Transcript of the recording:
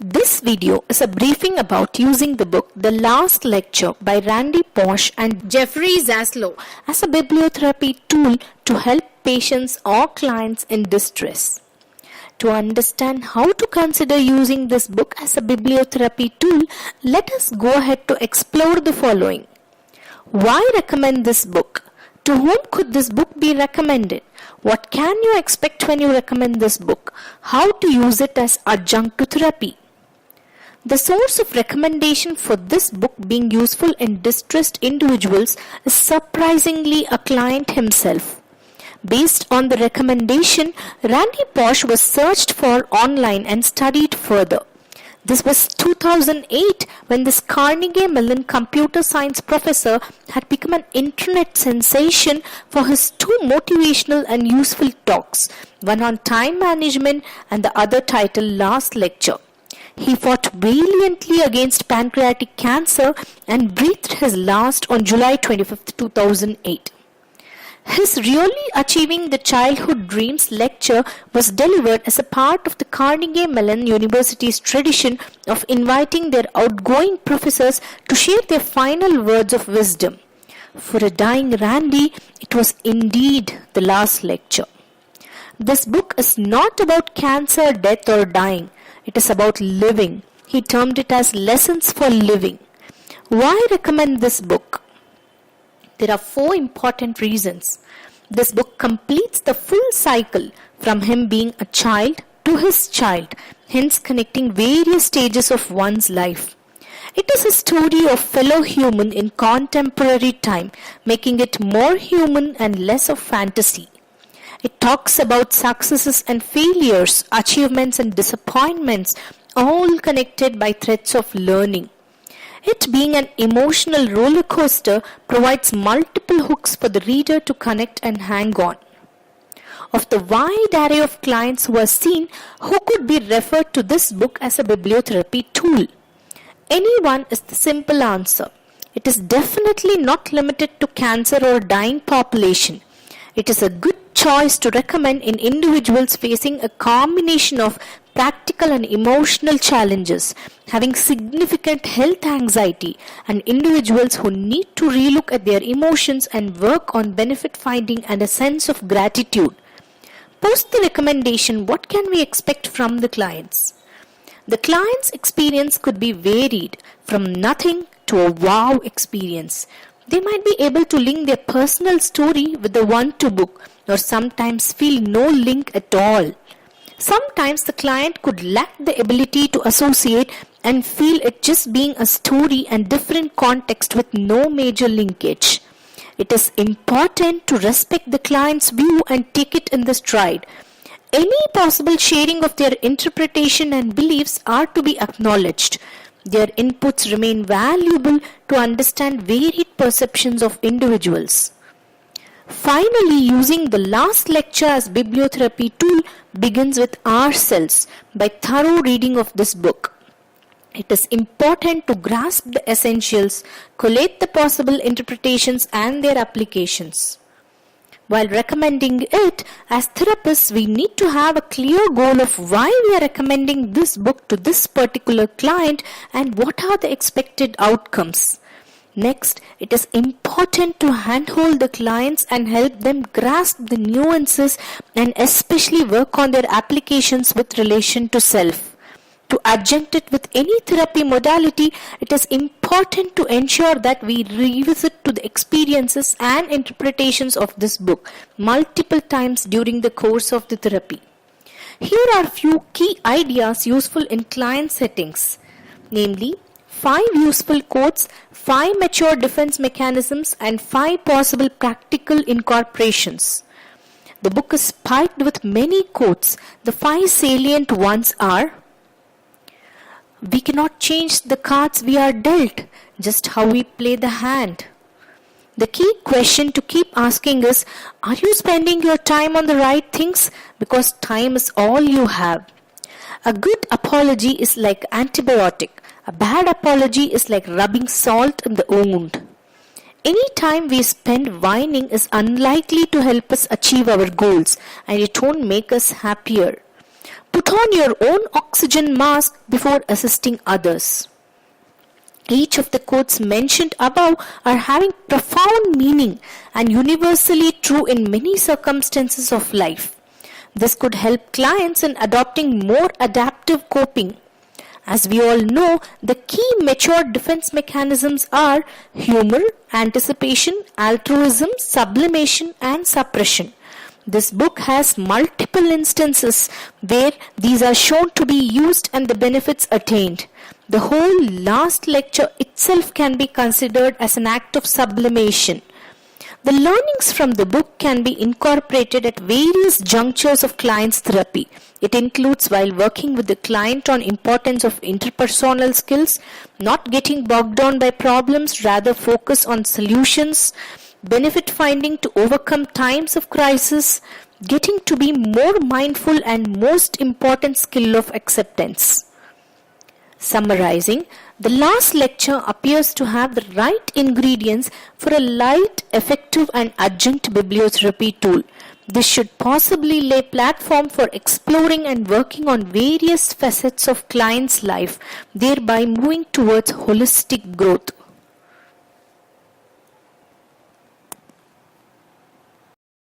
This video is a briefing about using the book The Last Lecture by Randy Pausch and Jeffrey Zaslow as a bibliotherapy tool to help patients or clients in distress. To understand how to consider using this book as a bibliotherapy tool, let us go ahead to explore the following. Why recommend this book? To whom could this book be recommended? What can you expect when you recommend this book? How to use it as adjunct to therapy? The source of recommendation for this book being useful in distressed individuals is surprisingly a client himself. Based on the recommendation, Randy Pausch was searched for online and studied further. This was 2008 when this Carnegie Mellon computer science professor had become an internet sensation for his two motivational and useful talks, one on time management and the other titled Last Lecture. He fought valiantly against pancreatic cancer and breathed his last on July 25, 2008. His Really Achieving the Childhood Dreams lecture was delivered as a part of the Carnegie Mellon University's tradition of inviting their outgoing professors to share their final words of wisdom. For a dying Randy, it was indeed the last lecture. This book is not about cancer, death, or dying. It is about living. He termed it as Lessons for Living. Why recommend this book? There are 4 important reasons. This book completes the full cycle from him being a child to his child, hence connecting various stages of one's life. It is a story of fellow human in contemporary time, making it more human and less of fantasy. It talks about successes and failures, achievements and disappointments, all connected by threads of learning. It being an emotional roller coaster provides multiple hooks for the reader to connect and hang on. Of the wide array of clients who are seen, who could be referred to this book as a bibliotherapy tool? Anyone is the simple answer. It is definitely not limited to cancer or dying population. It is a good choice to recommend in individuals facing a combination of practical and emotional challenges, having significant health anxiety, and individuals who need to relook at their emotions and work on benefit finding and a sense of gratitude. Post the recommendation, what can we expect from the clients? The client's experience could be varied, from nothing to a wow experience. They might be able to link their personal story with the one-to book, or sometimes feel no link at all. Sometimes the client could lack the ability to associate and feel it just being a story and different context with no major linkage. It is important to respect the client's view and take it in the stride. Any possible sharing of their interpretation and beliefs are to be acknowledged. Their inputs remain valuable to understand varied perceptions of individuals. Finally, using the last lecture as bibliotherapy tool begins with ourselves by thorough reading of this book. It is important to grasp the essentials, collate the possible interpretations and their applications. While recommending it, as therapists, we need to have a clear goal of why we are recommending this book to this particular client and what are the expected outcomes. Next, it is important to handhold the clients and help them grasp the nuances and especially work on their applications with relation to self. To adjunct it with any therapy modality, it is important to ensure that we revisit to the experiences and interpretations of this book multiple times during the course of the therapy. Here are few key ideas useful in client settings, namely 5 useful quotes, 5 mature defense mechanisms, and 5 possible practical incorporations. The book is spiked with many quotes. The 5 salient ones are: we cannot change the cards we are dealt, just how we play the hand. The key question to keep asking is, are you spending your time on the right things? Because time is all you have. A good apology is like antibiotic. A bad apology is like rubbing salt in the wound. Any time we spend whining is unlikely to help us achieve our goals, and it won't make us happier. Put on your own oxygen mask before assisting others. Each of the quotes mentioned above are having profound meaning and universally true in many circumstances of life. This could help clients in adopting more adaptive coping. As we all know, the key mature defense mechanisms are humor, anticipation, altruism, sublimation, and suppression. This book has multiple instances where these are shown to be used and the benefits attained. The whole last lecture itself can be considered as an act of sublimation. The learnings from the book can be incorporated at various junctures of client's therapy. It includes while working with the client on importance of interpersonal skills, not getting bogged down by problems, rather focus on solutions, benefit finding to overcome times of crisis, getting to be more mindful, and most important skill of acceptance. Summarizing, the last lecture appears to have the right ingredients for a light, effective and urgent bibliotherapy tool. This should possibly lay platform for exploring and working on various facets of client's life, thereby moving towards holistic growth.